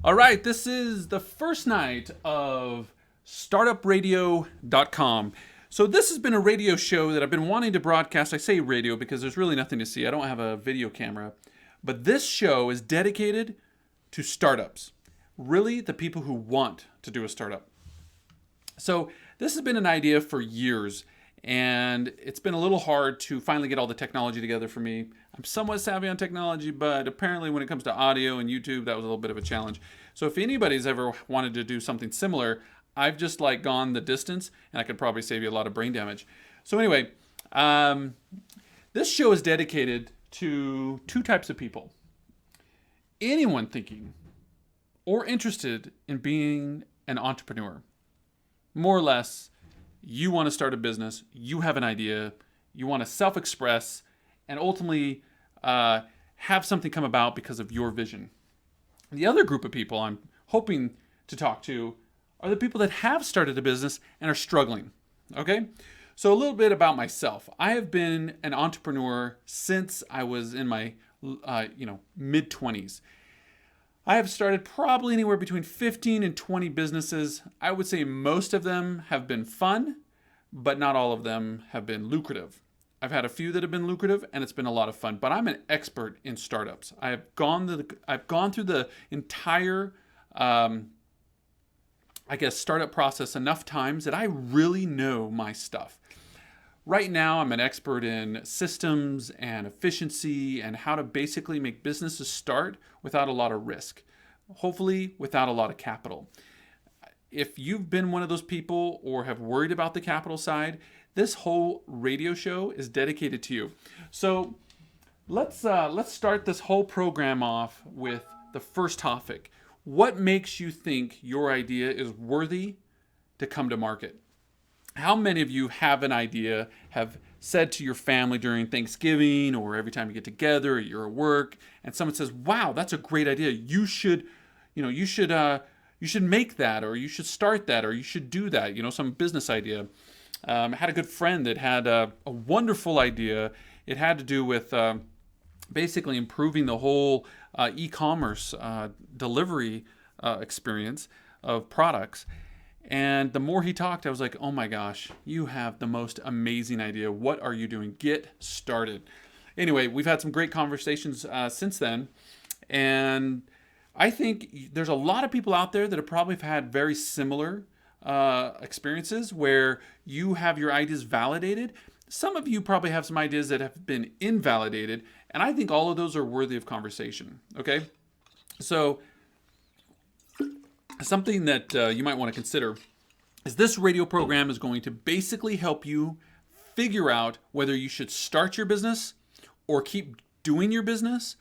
All right, this is the first night of startupradio.com. So this has been a radio show that I've been wanting to broadcast. I say radio because there's really nothing to see. I don't have a video camera. But this show is dedicated to startups. Really, the people who want to do a startup. So this has been an idea for years, and it's been a little hard to finally get all the technology together for me. I'm somewhat savvy on technology, but apparently when it comes to audio and YouTube, that was a little bit of a challenge. So if anybody's ever wanted to do something similar, I've just gone the distance, and I could probably save you a lot of brain damage. So anyway, this show is dedicated to two types of people. Anyone thinking or interested in being an entrepreneur. More or less, you want to start a business, you have an idea, you want to self-express, and ultimately have something come about because of your vision. The other group of people I'm hoping to talk to are the people that have started a business and are struggling. Okay? So a little bit about myself. I have been an entrepreneur since I was in my mid-20s. I have started probably anywhere between 15 and 20 businesses. I would say most of them have been fun, but not all of them have been lucrative. I've had a few that have been lucrative, and it's been a lot of fun. But I'm an expert in startups. I've gone through the entire, startup process enough times that I really know my stuff. Right now, I'm an expert in systems and efficiency and how to basically make businesses start without a lot of risk, hopefully without a lot of capital. If you've been one of those people or have worried about the capital side, this whole radio show is dedicated to you. So let's start this whole program off with the first topic. What makes you think your idea is worthy to come to market? How many of you have an idea, have said to your family during Thanksgiving or every time you get together, you're at work, and someone says, "Wow, that's a great idea. You should make that, or you should start that, or you should do that." Some business idea. I had a good friend that had a wonderful idea. It had to do with basically improving the whole e-commerce delivery experience of products. And the more he talked, I was like, oh my gosh, you have the most amazing idea. What are you doing? Get started. Anyway, we've had some great conversations since then. And I think there's a lot of people out there that have probably had very similar experiences where you have your ideas validated. Some of you probably have some ideas that have been invalidated. And I think all of those are worthy of conversation. Okay? So something that you might want to consider is this radio program is going to basically help you figure out whether you should start your business or keep doing your business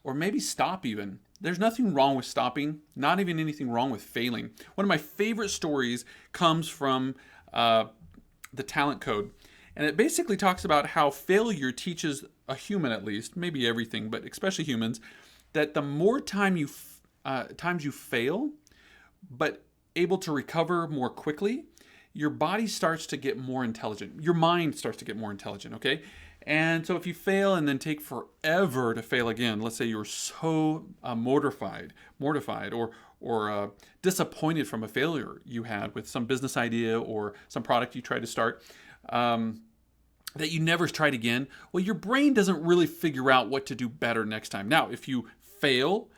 or maybe stop even. There's nothing wrong with stopping, not even anything wrong with failing. One of my favorite stories comes from the Talent Code. And it basically talks about how failure teaches a human, at least, maybe everything, but especially humans, that the more times you fail, but able to recover more quickly, your body starts to get more intelligent. Your mind starts to get more intelligent, okay? And so if you fail and then take forever to fail again, let's say you're so mortified or disappointed from a failure you had with some business idea or some product you tried to start, that you never tried again, well, your brain doesn't really figure out what to do better next time. Now, if you fail,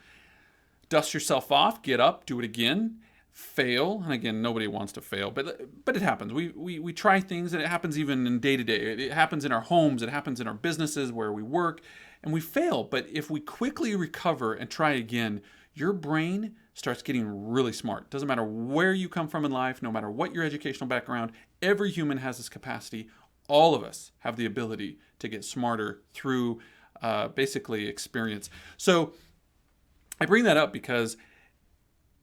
dust yourself off, get up, do it again, fail. And again, nobody wants to fail, but it happens. We try things, and it happens even in day to day. It happens in our homes. It happens in our businesses where we work, and we fail. But if we quickly recover and try again, your brain starts getting really smart. Doesn't matter where you come from in life, no matter what your educational background, every human has this capacity. All of us have the ability to get smarter through basically experience. So I bring that up because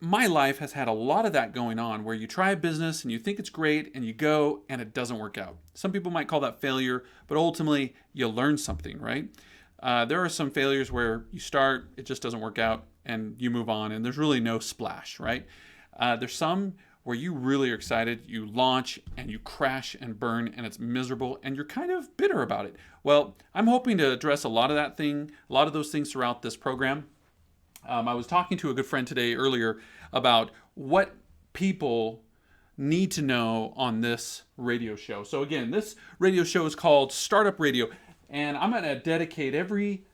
my life has had a lot of that going on where you try a business and you think it's great and you go and it doesn't work out. Some people might call that failure, but ultimately you learn something, right? There are some failures where you start, it just doesn't work out, and you move on, and there's really no splash, right? There's some where you really are excited, you launch and you crash and burn and it's miserable and you're kind of bitter about it. Well, I'm hoping to address a lot of those things throughout this program. I was talking to a good friend today earlier about what people need to know on this radio show. So again, this radio show is called Startup Radio, and I'm going to dedicate every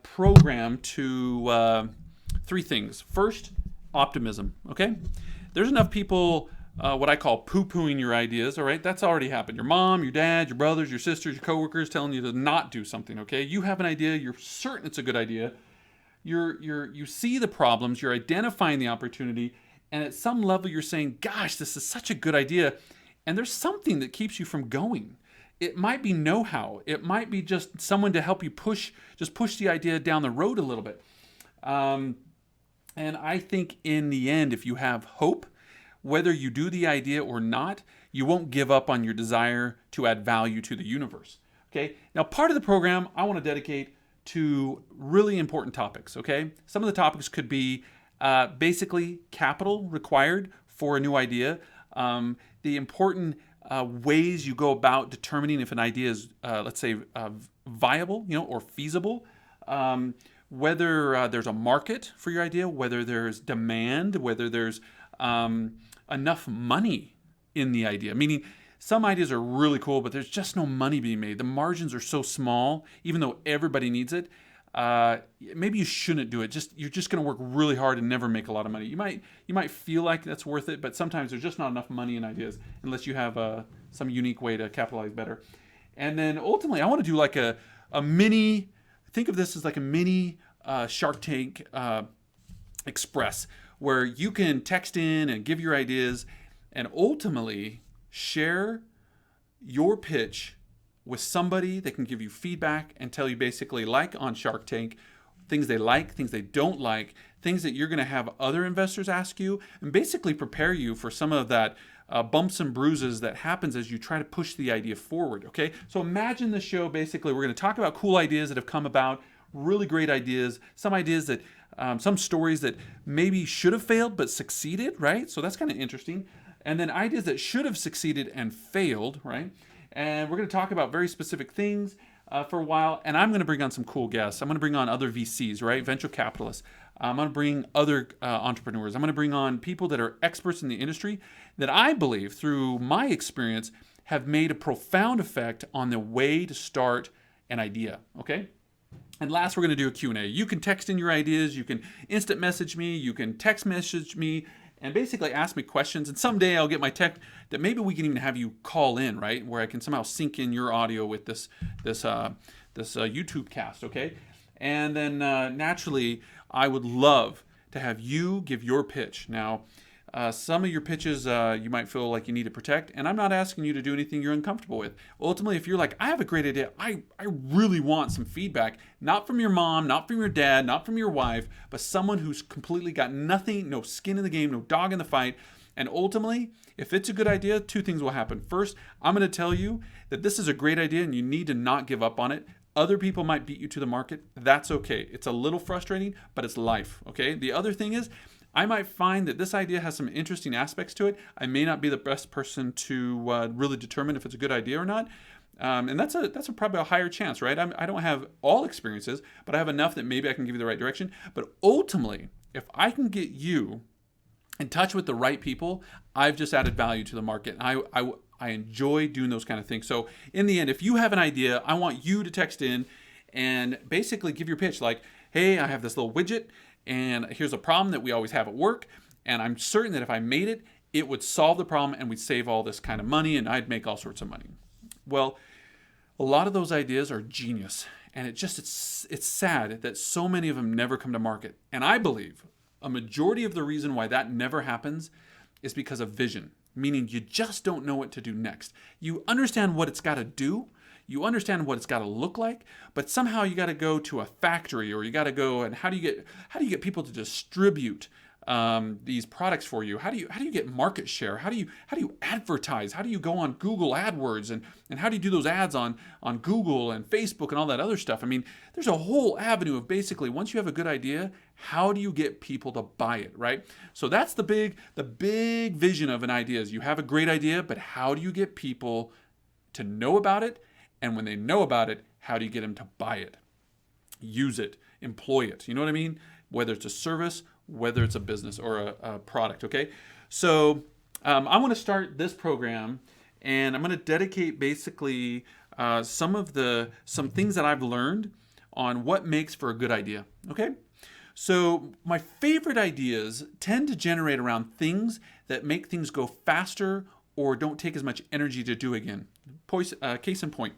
program to three things. First, optimism. Okay, there's enough people, what I call poo-pooing your ideas. All right, that's already happened. Your mom, your dad, your brothers, your sisters, your coworkers telling you to not do something. Okay, you have an idea. You're certain it's a good idea. You see the problems. You're identifying the opportunity, and at some level, you're saying, "Gosh, this is such a good idea," and there's something that keeps you from going. It might be know-how. It might be just someone to help you push the idea down the road a little bit. And I think in the end, if you have hope, whether you do the idea or not, you won't give up on your desire to add value to the universe. Okay. Now, part of the program I want to dedicate to really important topics. Okay. Some of the topics could be basically capital required for a new idea, the important ways you go about determining if an idea is, let's say, viable, or feasible. Whether there's a market for your idea, whether there's demand, whether there's enough money in the idea. Meaning, some ideas are really cool, but there's just no money being made. The margins are so small, even though everybody needs it. Maybe you shouldn't do it. You're just going to work really hard and never make a lot of money. You might feel like that's worth it, but sometimes there's just not enough money in ideas unless you have some unique way to capitalize better. And then ultimately, I want to do like a mini. Think of this as like a mini Shark Tank Express, where you can text in and give your ideas and ultimately share your pitch with somebody that can give you feedback and tell you basically, like on Shark Tank, things they like, things they don't like, things that you're going to have other investors ask you, and basically prepare you for some of that bumps and bruises that happens as you try to push the idea forward. Okay, so imagine the show. Basically, we're going to talk about cool ideas that have come about, really great ideas, some ideas that, some stories that maybe should have failed but succeeded, right? So that's kind of interesting. And then ideas that should have succeeded and failed, right? And we're going to talk about very specific things for a while. And I'm going to bring on some cool guests. I'm going to bring on other VCs, right? Venture capitalists. I'm going to bring other entrepreneurs. I'm going to bring on people that are experts in the industry that I believe, through my experience, have made a profound effect on the way to start an idea, okay? And last, we're going to do a Q&A. You can text in your ideas. You can instant message me. You can text message me and basically ask me questions. And someday I'll get my tech that maybe we can even have you call in, right? Where I can somehow sync in your audio with this YouTube cast, okay? And then naturally, I would love to have you give your pitch. Now, some of your pitches you might feel like you need to protect, and I'm not asking you to do anything you're uncomfortable with. Ultimately, if you're like, I have a great idea, I really want some feedback, not from your mom, not from your dad, not from your wife, but someone who's completely got nothing, no skin in the game, no dog in the fight. And ultimately, if it's a good idea, two things will happen. First, I'm going to tell you that this is a great idea and you need to not give up on it. Other people might beat you to the market. That's okay. It's a little frustrating, but it's life, okay? The other thing is, I might find that this idea has some interesting aspects to it. I may not be the best person to really determine if it's a good idea or not. And that's probably a higher chance, right? I don't have all experiences, but I have enough that maybe I can give you the right direction. But ultimately, if I can get you in touch with the right people, I've just added value to the market. I enjoy doing those kind of things. So in the end, if you have an idea, I want you to text in and basically give your pitch like, hey, I have this little widget, and here's a problem that we always have at work, and I'm certain that if I made it, it would solve the problem and we'd save all this kind of money and I'd make all sorts of money. Well, a lot of those ideas are genius, and it's sad that so many of them never come to market. And I believe a majority of the reason why that never happens is because of vision, meaning you just don't know what to do next. You understand what it's got to do, you understand what it's got to look like, but somehow you got to go to a factory, or you got to go, and how do you get people to distribute these products for you? How do you get market share? How do you advertise? How do you go on Google AdWords, and how do you do those ads on Google and Facebook and all that other stuff? I mean, there's a whole avenue of basically, once you have a good idea, how do you get people to buy it, right? So that's the big vision of an idea is you have a great idea, but how do you get people to know about it? And when they know about it, how do you get them to buy it, use it, employ it? You know what I mean? whether it's a service, whether it's a business or a product, okay? So I want to start this program, and I'm going to dedicate basically some things that I've learned on what makes for a good idea, okay? So my favorite ideas tend to generate around things that make things go faster or don't take as much energy to do again. Case in point.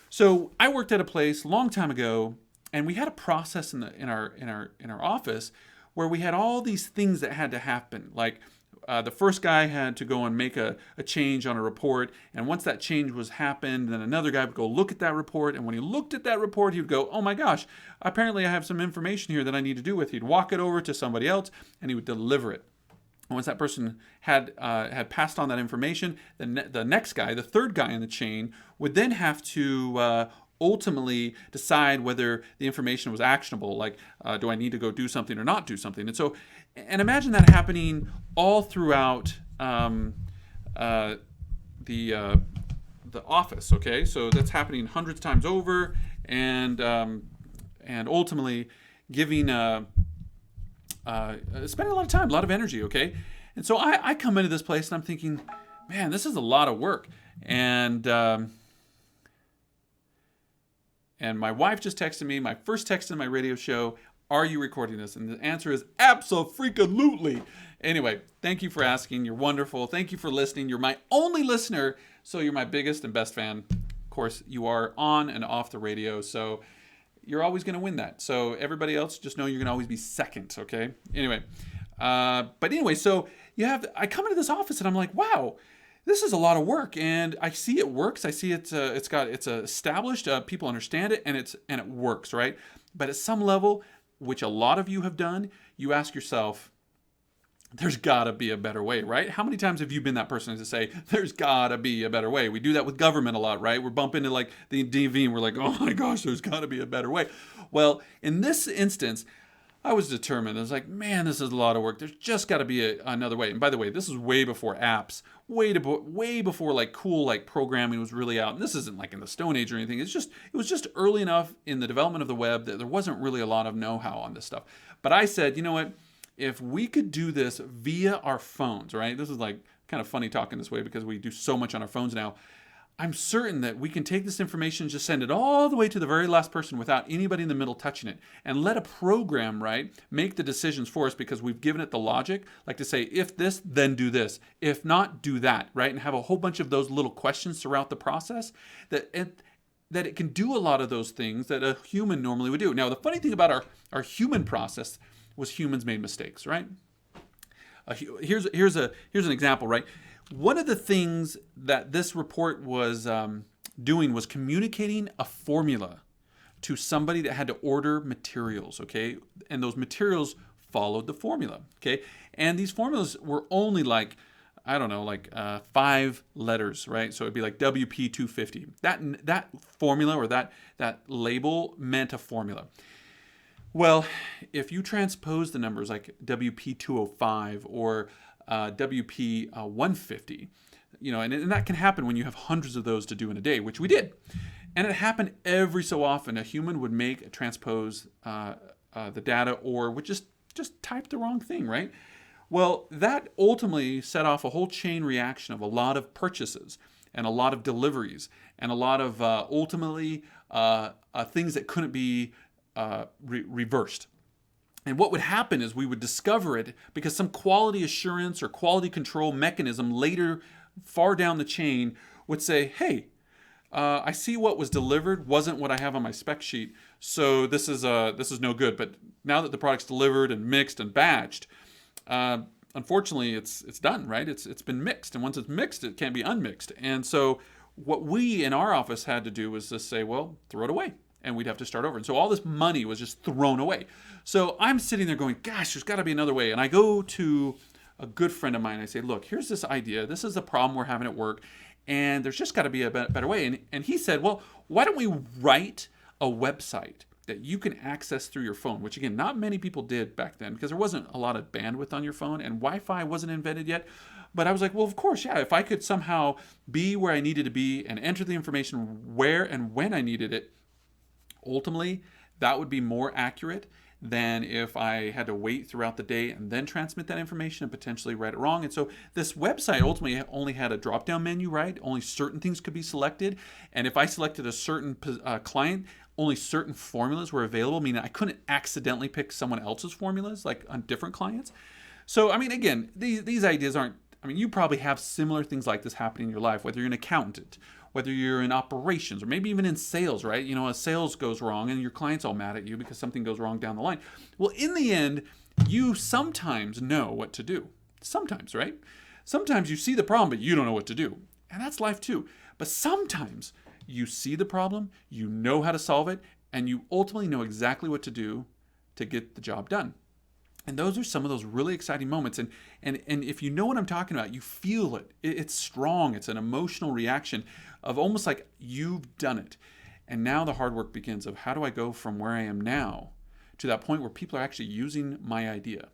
So I worked at a place a long time ago, and we had a process in our office where we had all these things that had to happen. Like the first guy had to go and make a change on a report, and once that change was happened, then another guy would go look at that report, and when he looked at that report, he would go, oh my gosh, apparently I have some information here that I need to do with. He'd walk it over to somebody else, and he would deliver it. And once that person had passed on that information, the next guy, the third guy in the chain, would then have to ultimately decide whether the information was actionable, like do I need to go do something or not do something. And imagine that happening all throughout the office. Okay, so that's happening hundreds of times over, and ultimately giving spending a lot of time, a lot of energy. Okay, and so I come into this place and I'm thinking, man, this is a lot of work, and my wife just texted me, my first text in my radio show, are you recording this? And the answer is abso-freaking-lutely. Anyway, thank you for asking. You're wonderful. Thank you for listening. You're my only listener, so you're my biggest and best fan. Of course, you are on and off the radio, so you're always going to win that. So everybody else, just know you're going to always be second, okay? Anyway, so I come into this office and I'm like, wow, this is a lot of work, and I see it works. I see it's established. People understand it, and it works, right? But at some level, which a lot of you have done, you ask yourself, there's got to be a better way, right? How many times have you been that person to say, there's got to be a better way? We do that with government a lot, right? We're bumping into like the DV, and we're like, oh my gosh, there's got to be a better way. Well, in this instance, I was determined. I was like, man, this is a lot of work. There's just got to be another way. And by the way, this is way before apps, way before like cool like programming was really out. And this isn't like in the Stone Age or anything. It was just early enough in the development of the web that there wasn't really a lot of know-how on this stuff. But I said, you know what? If we could do this via our phones, right? This is like kind of funny talking this way because we do so much on our phones now. I'm certain that we can take this information and just send it all the way to the very last person without anybody in the middle touching it, and let a program, right, make the decisions for us because we've given it the logic, like to say, if this, then do this. If not, do that, right? And have a whole bunch of those little questions throughout the process that it can do a lot of those things that a human normally would do. Now, the funny thing about our human process was humans made mistakes, right? Here's an example, right? One of the things that this report was doing was communicating a formula to somebody that had to order materials, okay? And those materials followed the formula, okay? And these formulas were only like, I don't know, like 5 letters, right? So it'd be like WP250. That formula or that label meant a formula. Well, if you transpose the numbers like WP205 or WP150, and that can happen when you have hundreds of those to do in a day, which we did. And it happened every so often. A human would transpose the data or would just type the wrong thing, right? Well, that ultimately set off a whole chain reaction of a lot of purchases and a lot of deliveries and a lot of ultimately things that couldn't be reversed. And what would happen is we would discover it because some quality assurance or quality control mechanism later, far down the chain, would say, hey, I see what was delivered wasn't what I have on my spec sheet, so this is no good. But now that the product's delivered and mixed and batched, unfortunately, it's done, right? It's been mixed, and once it's mixed, it can't be unmixed. And so what we in our office had to do was just say, well, throw it away. And we'd have to start over. And so all this money was just thrown away. So I'm sitting there going, gosh, there's got to be another way. And I go to a good friend of mine. And I say, look, here's this idea. This is a problem we're having at work. And there's just got to be a better way. And he said, well, why don't we write a website that you can access through your phone, which, again, not many people did back then because there wasn't a lot of bandwidth on your phone and Wi-Fi wasn't invented yet. But I was like, well, of course, yeah, if I could somehow be where I needed to be and enter the information where and when I needed it, ultimately, that would be more accurate than if I had to wait throughout the day and then transmit that information and potentially write it wrong. And so this website ultimately only had a drop-down menu, right? Only certain things could be selected. And if I selected a certain client, only certain formulas were available, meaning I couldn't accidentally pick someone else's formulas, like on different clients. So, I mean, again, these ideas aren't, I mean, you probably have similar things like this happening in your life, whether you're an accountant, whether you're in operations, or maybe even in sales, right? You know, a sales goes wrong and your client's all mad at you because something goes wrong down the line. Well, in the end, you sometimes know what to do. Sometimes, right? Sometimes you see the problem, but you don't know what to do. And that's life too. But sometimes you see the problem, you know how to solve it, and you ultimately know exactly what to do to get the job done. And those are some of those really exciting moments. And if you know what I'm talking about, you feel it. It's strong. It's an emotional reaction of almost like you've done it. And now the hard work begins of how do I go from where I am now to that point where people are actually using my idea.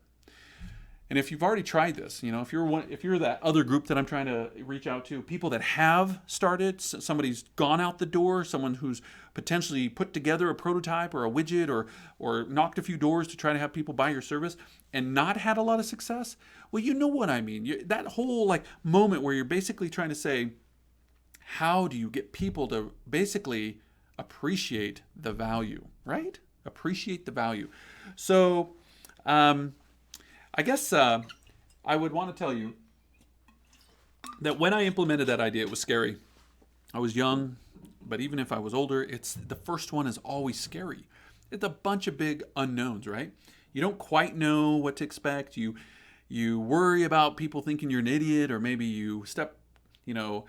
And if you've already tried this, you know, if you're that other group that I'm trying to reach out to, people that have started, somebody's gone out the door, someone who's potentially put together a prototype or a widget or knocked a few doors to try to have people buy your service and not had a lot of success, well, you know what I mean. That whole like moment where you're basically trying to say, how do you get people to basically appreciate the value, right? Appreciate the value. So, I guess I would want to tell you that when I implemented that idea, it was scary. I was young, but even if I was older, the first one is always scary. It's a bunch of big unknowns, right? You don't quite know what to expect. You worry about people thinking you're an idiot, or maybe you step, you know,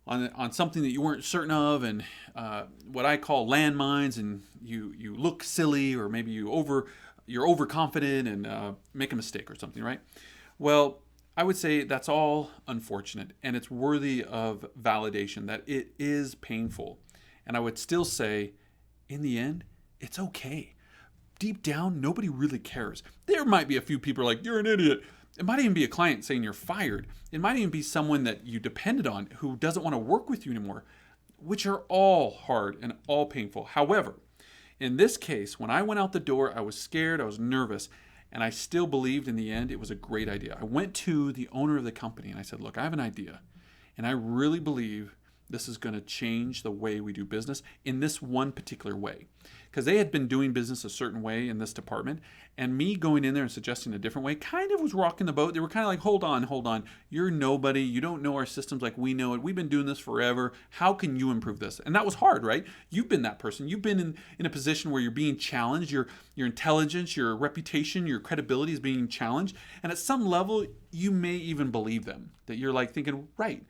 on something that you weren't certain of, and what I call landmines, and you look silly, or maybe you're overconfident and make a mistake or something, right? Well, I would say that's all unfortunate, and it's worthy of validation that it is painful. And I would still say, in the end, it's okay. Deep down, nobody really cares. There might be a few people like, you're an idiot. It might even be a client saying you're fired. It might even be someone that you depended on who doesn't want to work with you anymore, which are all hard and all painful. However, in this case, when I went out the door, I was scared, I was nervous, and I still believed in the end it was a great idea. I went to the owner of the company and I said, look, I have an idea, and I really believe this is going to change the way we do business in this one particular way. Because they had been doing business a certain way in this department, and me going in there and suggesting a different way kind of was rocking the boat. They were kind of like, hold on. You're nobody. You don't know our systems like we know it. We've been doing this forever. How can you improve this? And that was hard, right? You've been that person. You've been in a position where you're being challenged. Your intelligence, your reputation, your credibility is being challenged. And at some level, you may even believe them. That you're like thinking, right,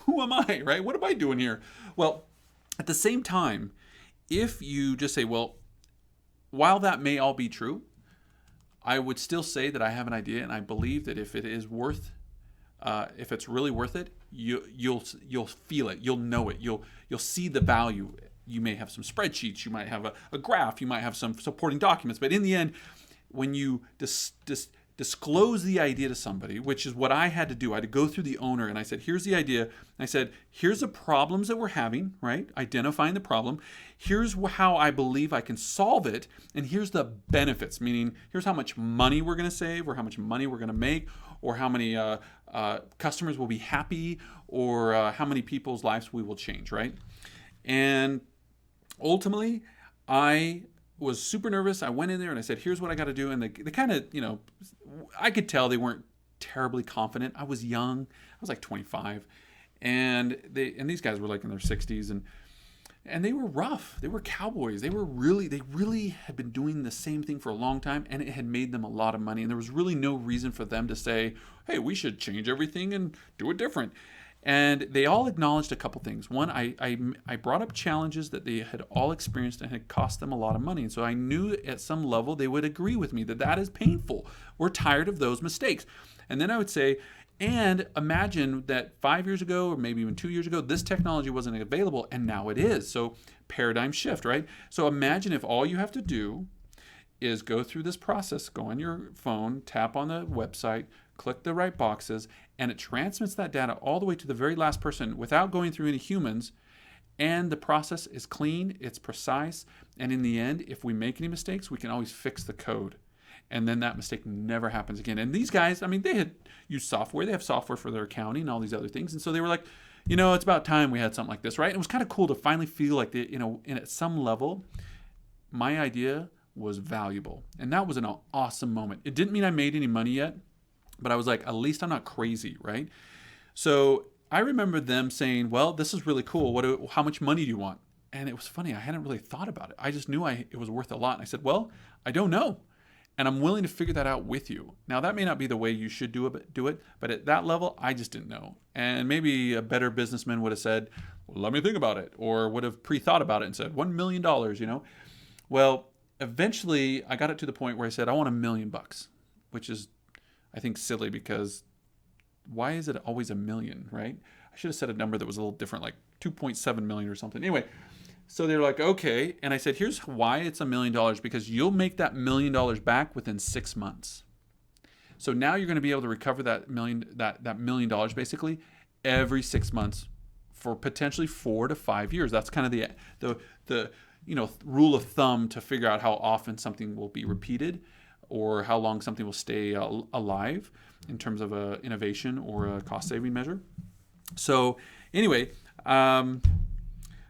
who am I, right? What am I doing here? Well, at the same time, if you just say, well, while that may all be true, I would still say that I have an idea, and I believe that if it is worth, if it's really worth it, you'll feel it, you'll know it, you'll see the value. You may have some spreadsheets, you might have a graph, you might have some supporting documents, but in the end, when you disclose the idea to somebody, which is what I had to do. I had to go through the owner and I said, here's the idea. And I said, here's the problems that we're having, right? Identifying the problem. Here's how I believe I can solve it. And here's the benefits, meaning here's how much money we're going to save, or how much money we're going to make, or how many customers will be happy, or how many people's lives we will change, right? And ultimately, I was super nervous. I went in there and I said, here's what I got to do. And they kind of, you know, I could tell they weren't terribly confident. I was young. I was like 25. And these guys were like in their 60s, and they were rough. They were cowboys. They really had been doing the same thing for a long time, and it had made them a lot of money. And there was really no reason for them to say, hey, we should change everything and do it different. And they all acknowledged a couple things. One, I brought up challenges that they had all experienced and had cost them a lot of money. And so I knew at some level they would agree with me that that is painful. We're tired of those mistakes. And then I would say, and imagine that 5 years ago, or maybe even 2 years ago, this technology wasn't available, and now it is. So paradigm shift, right? So imagine if all you have to do is go through this process, go on your phone, tap on the website, click the right boxes, and it transmits that data all the way to the very last person without going through any humans. And the process is clean, it's precise, and in the end, if we make any mistakes, we can always fix the code. And then that mistake never happens again. And these guys, I mean, they had used software. They have software for their accounting and all these other things. And so they were like, it's about time we had something like this, right? And it was kind of cool to finally feel like, at some level, my idea was valuable. And that was an awesome moment. It didn't mean I made any money yet, but I was like, at least I'm not crazy, right? So I remember them saying, well, this is really cool. How much money do you want? And it was funny. I hadn't really thought about it. I just knew it was worth a lot. And I said, well, I don't know. And I'm willing to figure that out with you. Now, that may not be the way you should do it, but at that level, I just didn't know. And maybe a better businessman would have said, well, let me think about it, or would have pre-thought about it and said, $1 million, Well, eventually, I got it to the point where I said, I want $1 million, which is, I think, silly because why is it always $1 million, right? I should have said a number that was a little different, like 2.7 million or something. Anyway, so they're like, okay. And I said, here's why it's $1 million, because you'll make that $1 million back within 6 months. So now you're going to be able to recover that $1 million basically every 6 months for potentially 4 to 5 years. That's kind of the rule of thumb to figure out how often something will be repeated or how long something will stay alive in terms of a innovation or a cost saving measure. So anyway,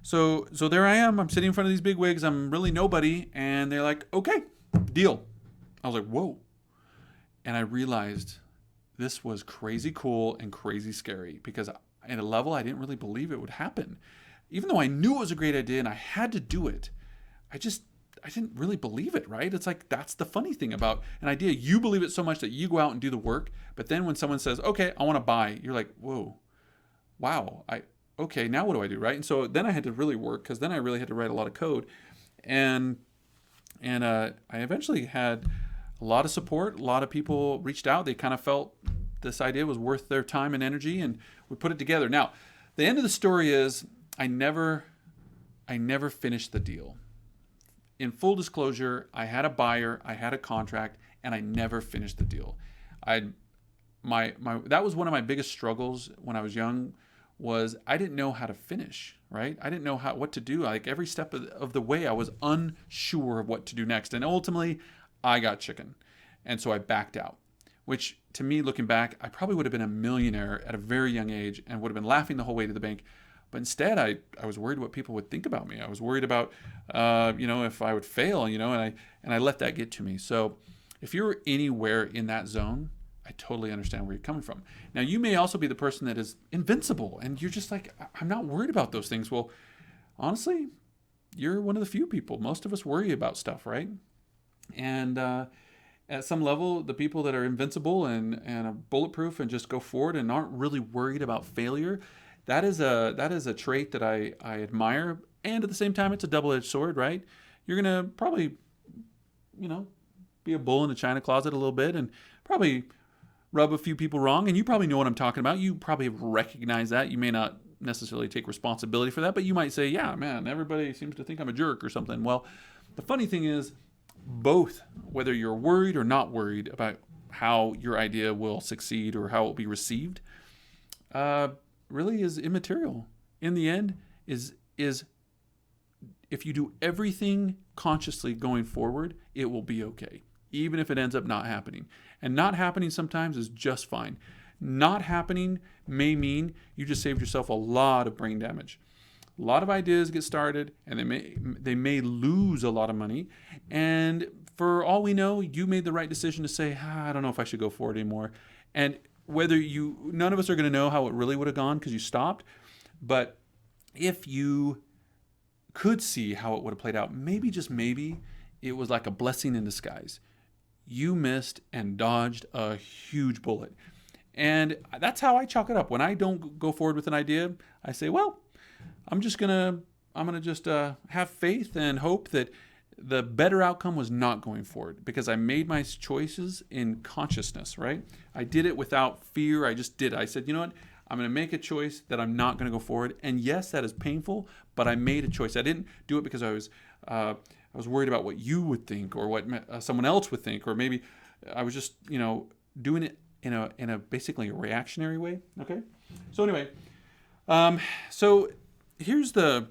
So there I am. I'm sitting in front of these big wigs. I'm really nobody. And they're like, okay, deal. I was like, whoa. And I realized this was crazy cool and crazy scary because at a level I didn't really believe it would happen. Even though I knew it was a great idea and I had to do it, I didn't really believe it, right? It's like, that's the funny thing about an idea. You believe it so much that you go out and do the work. But then when someone says, okay, I want to buy, you're like, whoa, wow, okay, now what do I do, right? And so then I had to really work because then I really had to write a lot of code. And I eventually had a lot of support. A lot of people reached out. They kind of felt this idea was worth their time and energy, and we put it together. Now, the end of the story is I never finished the deal. In full disclosure, I had a buyer, I had a contract, and I never finished the deal. That was one of my biggest struggles when I was young. Was I didn't know how to finish, right? I didn't know what to do. Like every step of the way, I was unsure of what to do next. And ultimately, I got chicken. And so I backed out, which to me, looking back, I probably would have been a millionaire at a very young age and would have been laughing the whole way to the bank. But instead, I was worried what people would think about me. I was worried about, if I would fail, and I let that get to me. So if you're anywhere in that zone, I totally understand where you're coming from. Now, you may also be the person that is invincible and you're just like, I'm not worried about those things. Well, honestly, you're one of the few people. Most of us worry about stuff, right? And at some level, the people that are invincible and are bulletproof and just go forward and aren't really worried about failure, that is a trait that I admire. And at the same time, it's a double-edged sword, right? You're going to probably, be a bull in a china closet a little bit and probably rub a few people wrong, and you probably know what I'm talking about. You probably recognize that. You may not necessarily take responsibility for that, but you might say, yeah, man, everybody seems to think I'm a jerk or something. Well, the funny thing is, both, whether you're worried or not worried about how your idea will succeed or how it will be received, really is immaterial. In the end, is if you do everything consciously going forward, it will be okay, even if it ends up not happening. And not happening sometimes is just fine. Not happening may mean you just saved yourself a lot of brain damage. A lot of ideas get started and they may lose a lot of money. And for all we know, you made the right decision to say, I don't know if I should go forward anymore. And none of us are going to know how it really would have gone because you stopped. But if you could see how it would have played out, maybe, just maybe, it was like a blessing in disguise. You missed and dodged a huge bullet. And that's how I chalk it up. When I don't go forward with an idea, I say, well, I'm gonna just have faith and hope that the better outcome was not going forward because I made my choices in consciousness, right? I did it without fear. I just did it. I said, you know what? I'm going to make a choice that I'm not going to go forward. And yes, that is painful, but I made a choice. I didn't do it because I was worried about what you would think or what someone else would think, or maybe I was just, doing it in a basically a reactionary way. Okay. So anyway, so here's the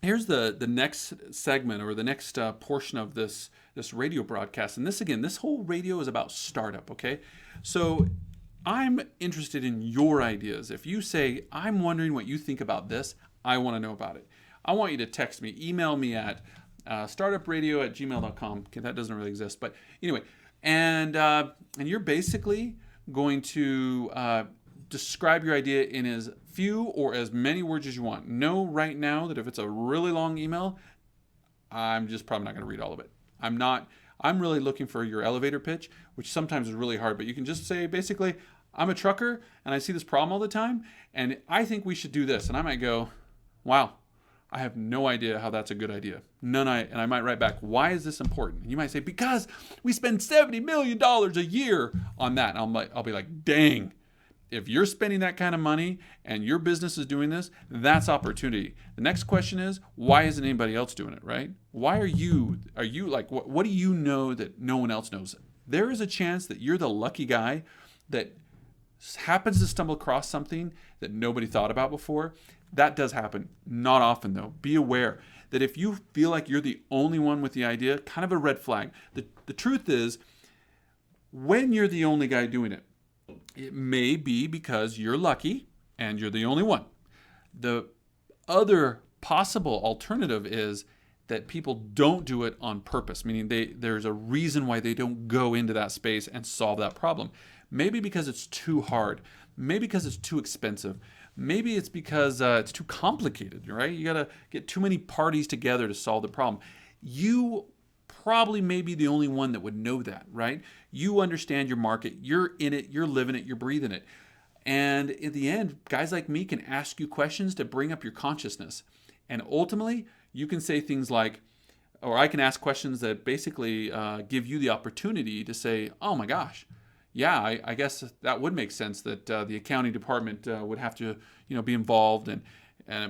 here's the next segment, or the next portion of this radio broadcast. And this whole radio is about startup. Okay, so I'm interested in your ideas. If you say, I'm wondering what you think about this, I want to know about it. I want you to text me, email me at startupradio@gmail.com. Okay, that doesn't really exist, but anyway, and you're basically going to describe your idea in as few or as many words as you want. Know right now that if it's a really long email, I'm just probably not going to read all of it. I'm really looking for your elevator pitch, which sometimes is really hard, but you can just say, basically, I'm a trucker and I see this problem all the time, and I think we should do this. And I might go, wow, I have no idea how that's a good idea. And I might write back, why is this important? And you might say, because we spend $70 million a year on that. And I'll be like, dang. If you're spending that kind of money and your business is doing this, that's opportunity. The next question is, why isn't anybody else doing it, right? Why are you like, what do you know that no one else knows? There is a chance that you're the lucky guy that happens to stumble across something that nobody thought about before. That does happen. Not often, though. Be aware that if you feel like you're the only one with the idea, kind of a red flag. The truth is, when you're the only guy doing it, it may be because you're lucky and you're the only one. The other possible alternative is that people don't do it on purpose, meaning there's a reason why they don't go into that space and solve that problem. Maybe because it's too hard. Maybe because it's too expensive. Maybe it's because it's too complicated, right? You got to get too many parties together to solve the problem. You probably may be the only one that would know that, right? You understand your market. You're in it. You're living it. You're breathing it. And in the end, guys like me can ask you questions to bring up your consciousness. And ultimately, you can say things like, or I can ask questions that basically give you the opportunity to say, oh my gosh, yeah, I guess that would make sense that the accounting department would have to, be involved, and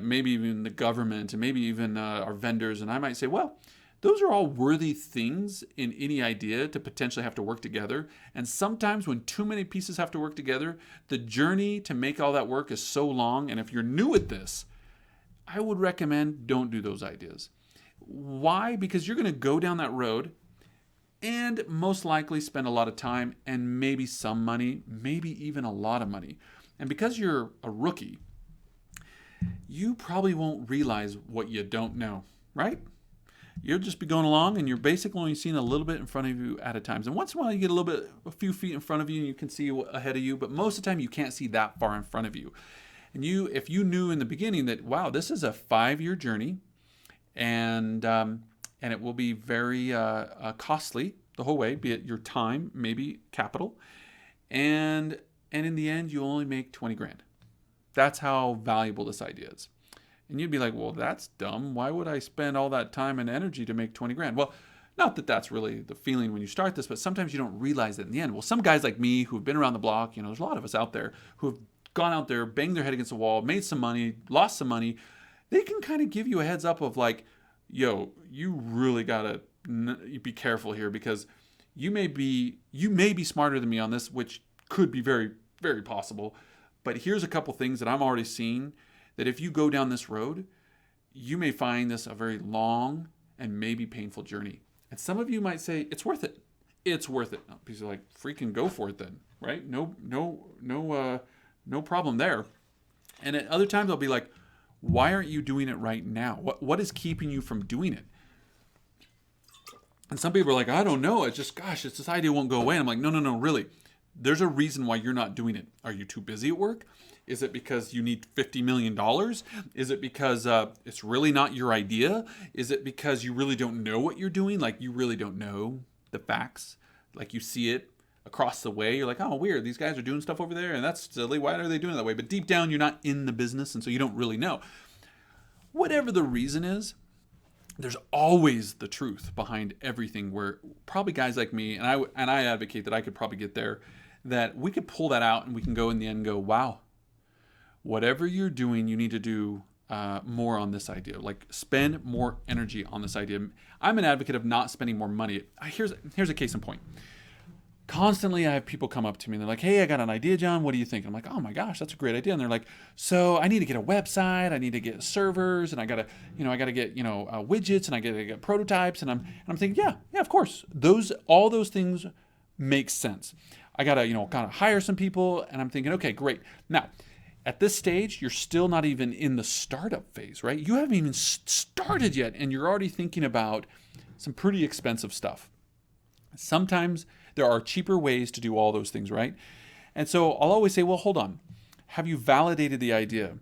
maybe even the government, and maybe even our vendors. And I might say, well, those are all worthy things in any idea to potentially have to work together. And sometimes when too many pieces have to work together, the journey to make all that work is so long. And if you're new at this, I would recommend don't do those ideas. Why? Because you're going to go down that road and most likely spend a lot of time and maybe some money, maybe even a lot of money. And because you're a rookie, you probably won't realize what you don't know, right? You'll just be going along and you're basically only seeing a little bit in front of you at a time. And once in a while you get a few feet in front of you and you can see ahead of you, but most of the time you can't see that far in front of you. And if you knew in the beginning that, wow, this is a 5-year journey and it will be very costly the whole way, be it your time, maybe capital, and in the end you only make 20 grand. That's how valuable this idea is. And you'd be like, well, that's dumb. Why would I spend all that time and energy to make 20 grand? Well, not that that's really the feeling when you start this, but sometimes you don't realize it in the end. Well, some guys like me who've been around the block, there's a lot of us out there who have gone out there, banged their head against the wall, made some money, lost some money. They can kind of give you a heads up of like, yo, you really got to be careful here, because you may be smarter than me on this, which could be very, very possible. But here's a couple things that I'm already seeing that if you go down this road, you may find this a very long and maybe painful journey. And some of you might say, it's worth it. It's worth it. People are like, freaking go for it then, right? No problem there. And at other times I'll be like, why aren't you doing it right now? What is keeping you from doing it? And some people are like, I don't know. It's just, gosh, this idea won't go away. And I'm like, no, really. There's a reason why you're not doing it. Are you too busy at work? Is it because you need $50 million? Is it because it's really not your idea? Is it because you really don't know what you're doing? Like you really don't know the facts? Like you see it across the way. You're like, oh, weird. These guys are doing stuff over there and that's silly. Why are they doing it that way? But deep down, you're not in the business. And so you don't really know. Whatever the reason is, there's always the truth behind everything, where probably guys like me, and I advocate that I could probably get there, that we could pull that out and we can go in the end and go, wow, whatever you're doing, you need to do more on this idea. Like spend more energy on this idea. I'm an advocate of not spending more money. Here's a case in point. constantly I have people come up to me and they're like, hey, I got an idea, John. What do you think? I'm like, oh my gosh, that's a great idea. And they're like, so I need to get a website. I need to get servers, and I gotta get, widgets, and I gotta get prototypes. And I'm thinking, yeah, of course. All those things make sense. I gotta, kind of hire some people, and I'm thinking, okay, great. Now, at this stage, you're still not even in the startup phase, right? You haven't even started yet, and you're already thinking about some pretty expensive stuff. Sometimes there are cheaper ways to do all those things, right? And so I'll always say, well, hold on. Have you validated the idea?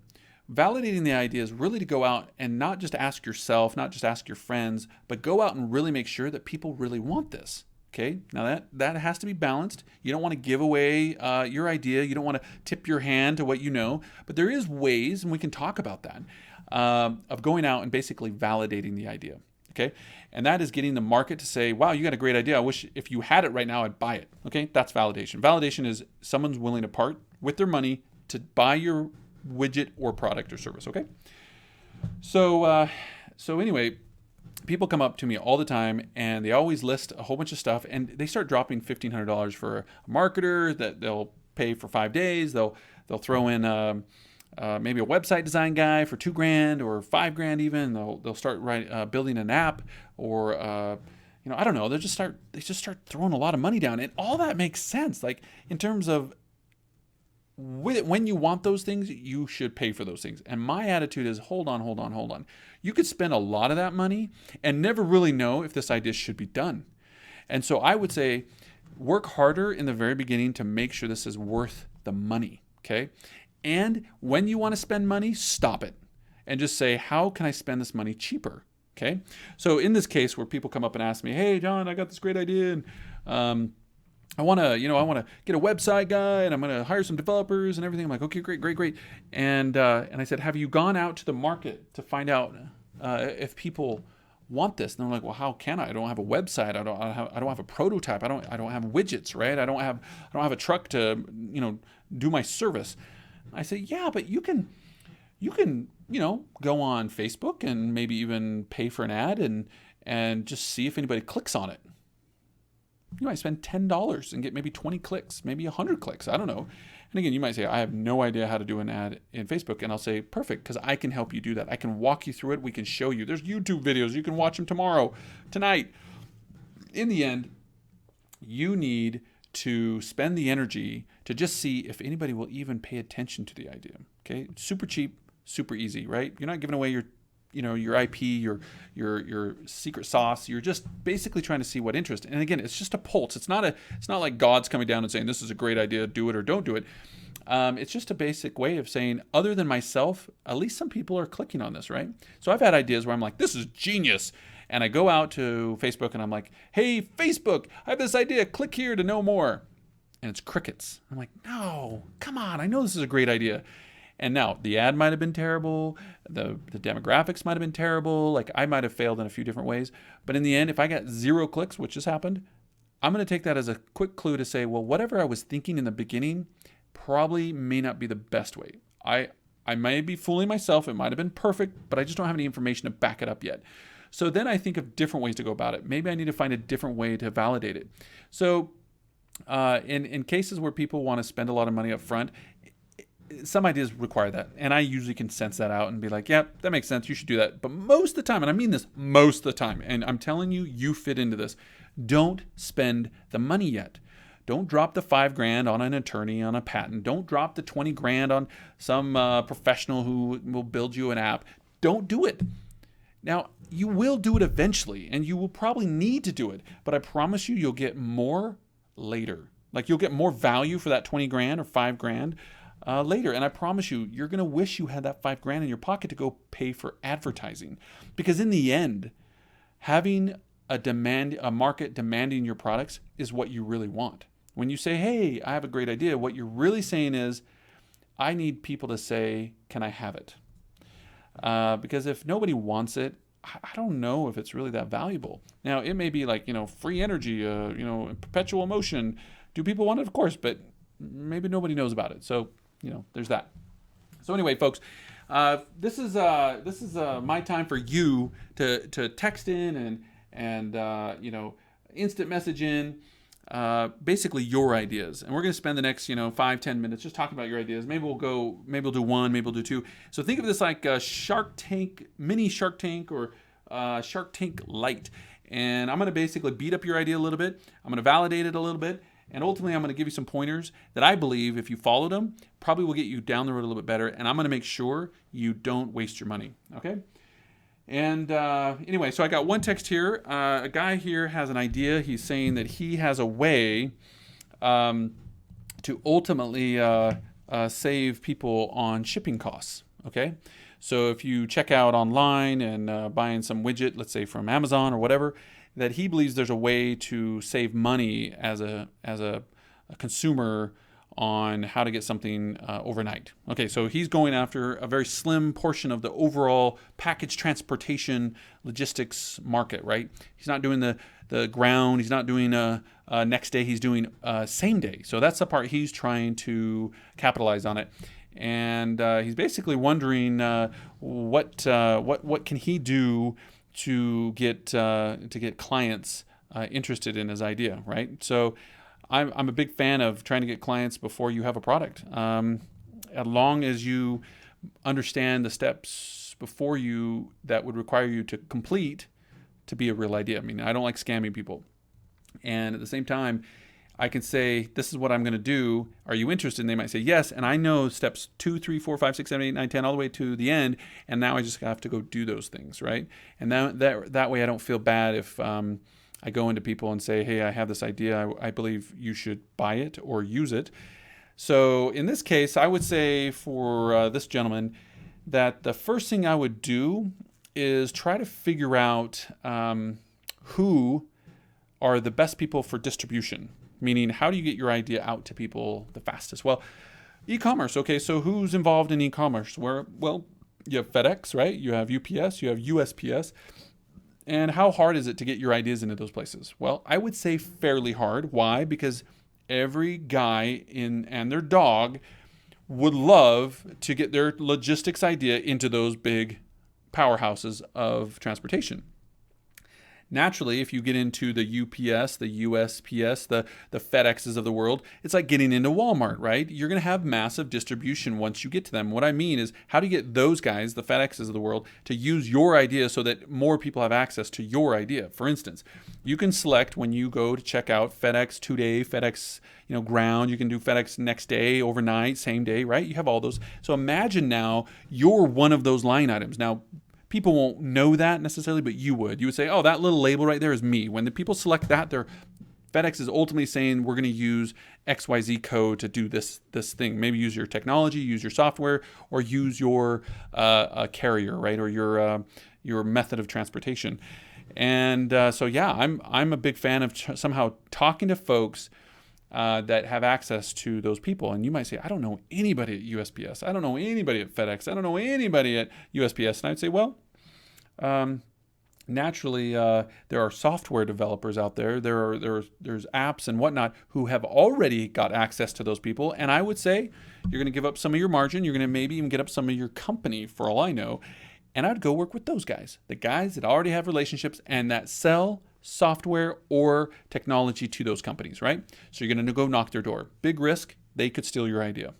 Validating the idea is really to go out and not just ask yourself, not just ask your friends, but go out and really make sure that people really want this. Okay, now that has to be balanced. You don't want to give away your idea. You don't want to tip your hand to what you know. But there is ways, and we can talk about that, of going out and basically validating the idea. Okay, and that is getting the market to say, wow, you got a great idea. I wish if you had it right now, I'd buy it. Okay, that's validation. Validation is someone's willing to part with their money to buy your widget or product or service. Okay, so anyway, people come up to me all the time, and they always list a whole bunch of stuff, and they start dropping $1,500 for a marketer that they'll pay for 5 days. They'll throw in maybe a website design guy for $2,000 or $5,000 even. They'll start building an app, or I don't know. They just start throwing a lot of money down, and all that makes sense. Like in terms of when you want those things, you should pay for those things. And my attitude is, hold on. You could spend a lot of that money and never really know if this idea should be done. And so I would say, work harder in the very beginning to make sure this is worth the money, okay? And when you want to spend money, stop it and just say, how can I spend this money cheaper, okay? So in this case where people come up and ask me, hey, John, I got this great idea, and I want to get a website guy, and I'm going to hire some developers and everything. I'm like, okay, great. And I said, have you gone out to the market to find out if people want this? And they're like, well, how can I? I don't have a website. I don't have a prototype. I don't have widgets, right? I don't have a truck to, do my service. I say, yeah, but you can, go on Facebook and maybe even pay for an ad and just see if anybody clicks on it. You might spend $10 and get maybe 20 clicks, maybe 100 clicks. I don't know. And again, you might say, I have no idea how to do an ad in Facebook. And I'll say, perfect, because I can help you do that. I can walk you through it. We can show you. There's YouTube videos. You can watch them tomorrow, tonight. In the end, you need to spend the energy to just see if anybody will even pay attention to the idea. Okay? Super cheap, super easy, right? You're not giving away your IP, your secret sauce. You're just basically trying to see what interest. And again, it's just a pulse. It's not like God's coming down and saying, this is a great idea, do it or don't do it. It's just a basic way of saying, other than myself, at least some people are clicking on this, right? So I've had ideas where I'm like, this is genius. And I go out to Facebook and I'm like, hey, Facebook, I have this idea. Click here to know more. And it's crickets. I'm like, no, come on. I know this is a great idea. And now the ad might have been terrible. The demographics might have been terrible. Like I might have failed in a few different ways. But in the end, if I got 0 clicks, which has happened, I'm going to take that as a quick clue to say, well, whatever I was thinking in the beginning probably may not be the best way. I may be fooling myself. It might have been perfect, but I just don't have any information to back it up yet. So then I think of different ways to go about it. Maybe I need to find a different way to validate it. So in cases where people want to spend a lot of money up front, some ideas require that. And I usually can sense that out and be like, yeah, that makes sense. You should do that. But most of the time, and I mean this most of the time, and I'm telling you, you fit into this, don't spend the money yet. Don't drop the $5,000 on an attorney on a patent. Don't drop the $20,000 on some professional who will build you an app. Don't do it. Now, you will do it eventually, and you will probably need to do it. But I promise you'll get more later. Like you'll get more value for that $20,000 or $5,000 later. And I promise you're going to wish you had that $5,000 in your pocket to go pay for advertising. Because in the end, having a market demanding your products is what you really want. When you say, hey, I have a great idea, what you're really saying is, I need people to say, can I have it? Because if nobody wants it, I don't know if it's really that valuable. Now, it may be like, free energy, perpetual motion. Do people want it? Of course, but maybe nobody knows about it. So, there's that. So anyway, folks, this is my time for you to text in and instant message in. basically your ideas. And we're going to spend the next 5-10 minutes just talking about your ideas. Maybe we'll do one, maybe we'll do two. So think of this like a Shark Tank, mini Shark Tank, or Shark Tank Light. And I'm going to basically beat up your idea a little bit. I'm going to validate it a little bit. And ultimately, I'm going to give you some pointers that I believe, if you follow them, probably will get you down the road a little bit better. And I'm going to make sure you don't waste your money. Okay? And anyway, so I got one text here. A guy here has an idea. He's saying that he has a way to ultimately save people on shipping costs. Okay? So if you check out online and buying some widget, let's say from Amazon or whatever, that he believes there's a way to save money as a consumer on how to get something overnight. Okay, so he's going after a very slim portion of the overall package transportation logistics market, right? He's not doing the ground. He's not doing next day. He's doing same day. So that's the part he's trying to capitalize on it. And he's basically wondering what can he do to get clients interested in his idea, right? So I'm a big fan of trying to get clients before you have a product. As long as you understand the steps before you that would require you to complete to be a real idea. I mean, I don't like scamming people. And at the same time, I can say, this is what I'm going to do. Are you interested? And they might say yes. And I know steps 2, 3, 4, 5, 6, 7, 8, 9, 10, all the way to the end. And now I just have to go do those things, right? And that way I don't feel bad if I go into people and say, hey, I have this idea. I believe you should buy it or use it. So in this case, I would say for this gentleman that the first thing I would do is try to figure out who are the best people for distribution. Meaning, how do you get your idea out to people the fastest? Well, e-commerce. Okay, so who's involved in e-commerce? Well, you have FedEx, right? You have UPS, you have USPS. And how hard is it to get your ideas into those places? Well, I would say fairly hard. Why? Because every guy and their dog would love to get their logistics idea into those big powerhouses of transportation. Naturally, if you get into the UPS, the USPS, the FedExes of the world, it's like getting into Walmart, right? You're going to have massive distribution once you get to them. What I mean is, how do you get those guys, the FedExes of the world, to use your idea so that more people have access to your idea? For instance, you can select when you go to check out FedEx 2-day, FedEx ground. You can do FedEx next day, overnight, same day, right? You have all those. So imagine now you're one of those line items. Now, people won't know that necessarily, but you would. You would say, oh, that little label right there is me. When the people select that, FedEx is ultimately saying, we're going to use XYZ code to do this thing. Maybe use your technology, use your software, or use your carrier, right, or your method of transportation. And so, yeah, I'm a big fan of somehow talking to folks that have access to those people. And you might say, I don't know anybody at USPS. I don't know anybody at FedEx. I don't know anybody at USPS. And I'd say, well, naturally, there are software developers out there. There's apps and whatnot who have already got access to those people. And I would say you're going to give up some of your margin. You're going to maybe even get up some of your company, for all I know. And I'd go work with those guys, the guys that already have relationships and that sell software or technology to those companies, right? So you're going to go knock their door. Big risk, they could steal your idea.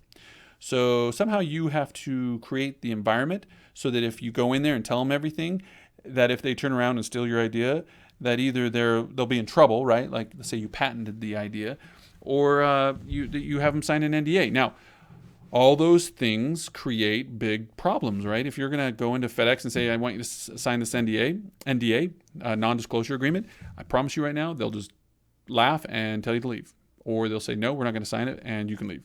So somehow you have to create the environment so that if you go in there and tell them everything, that if they turn around and steal your idea, that either they'll be in trouble, right? Like, let's say you patented the idea, or you have them sign an NDA. Now, all those things create big problems, right? If you're going to go into FedEx and say, I want you to sign this NDA, non-disclosure agreement, I promise you right now, they'll just laugh and tell you to leave. Or they'll say, no, we're not going to sign it, and you can leave.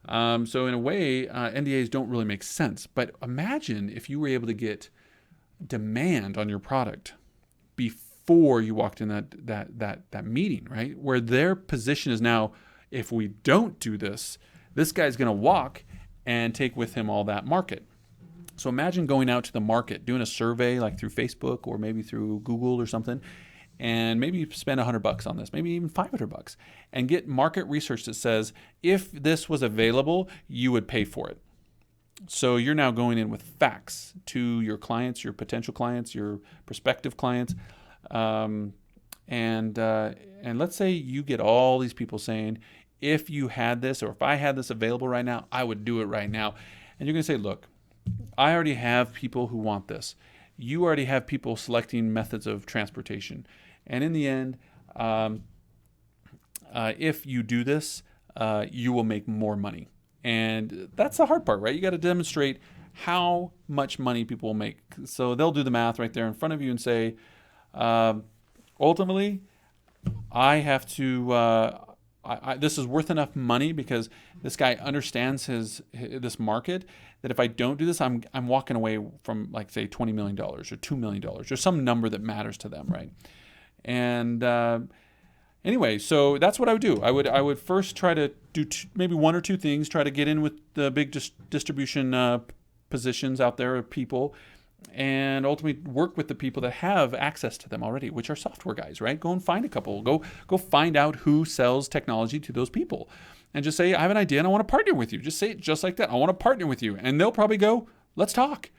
So in a way, NDAs don't really make sense. But imagine if you were able to get demand on your product before you walked in that meeting, right? Where their position is now, if we don't do this, this guy's going to walk and take with him all that market. So imagine going out to the market, doing a survey like through Facebook or maybe through Google or something, and maybe spend $100 on this, maybe even $500, and get market research that says, if this was available, you would pay for it. So you're now going in with facts to your clients, your potential clients, your prospective clients, And let's say you get all these people saying, if you had this, or if I had this available right now, I would do it right now. And you're going to say, look, I already have people who want this. You already have people selecting methods of transportation. And in the end, if you do this, you will make more money. And that's the hard part, right? You got to demonstrate how much money people will make. So they'll do the math right there in front of you and say, ultimately, I have to. This is worth enough money because this guy understands this market, that if I don't do this, I'm walking away from, like, say, $20 million or $2 million or some number that matters to them, right? And anyway, so that's what I would do. I would first try to do maybe one or two things. Try to get in with the big distribution positions out there of people, and ultimately work with the people that have access to them already, which are software guys, right? Go and find a couple. Go find out who sells technology to those people, and just say, I have an idea and I want to partner with you. Just say it just like that. I want to partner with you, and they'll probably go, let's talk.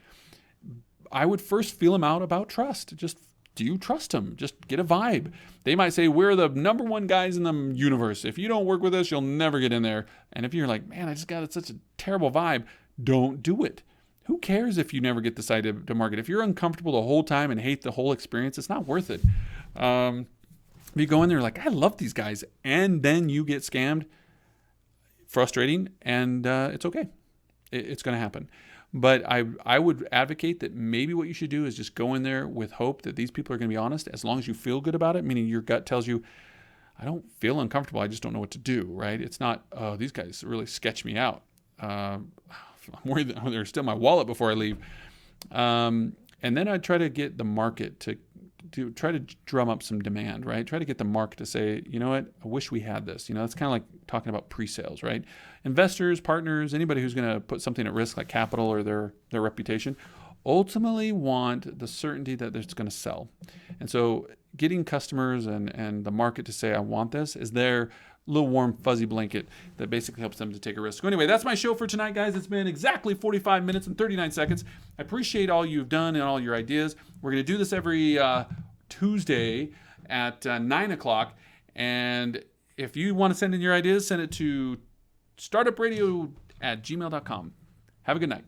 I would first feel them out about trust. Just, do you trust them? Just get a vibe. They might say, we're the number one guys in the universe. If you don't work with us, you'll never get in there. And if you're like, man, I just got such a terrible vibe, don't do it. Who cares if you never get this idea to market? If you're uncomfortable the whole time and hate the whole experience, it's not worth it. If you go in there like, I love these guys, and then you get scammed, frustrating, and it's okay. It's going to happen. But I would advocate that maybe what you should do is just go in there with hope that these people are going to be honest, as long as you feel good about it, meaning your gut tells you, I don't feel uncomfortable, I just don't know what to do, right? It's not, oh, these guys really sketch me out. I'm worried that there's still my wallet before I leave. And then I try to get the market to try to drum up some demand, right? Try to get the market to say, you know what, I wish we had this. It's kind of like talking about pre-sales, right? Investors, partners, anybody who's going to put something at risk like capital or their reputation, ultimately want the certainty that it's going to sell. And so getting customers and the market to say, I want this, is their little warm fuzzy blanket that basically helps them to take a risk. So anyway, that's my show for tonight, guys. It's been exactly 45 minutes and 39 seconds. I appreciate all you've done and all your ideas. We're going to do this every Tuesday at 9 o'clock. And if you want to send in your ideas, send it to startupradio@gmail.com. Have a good night.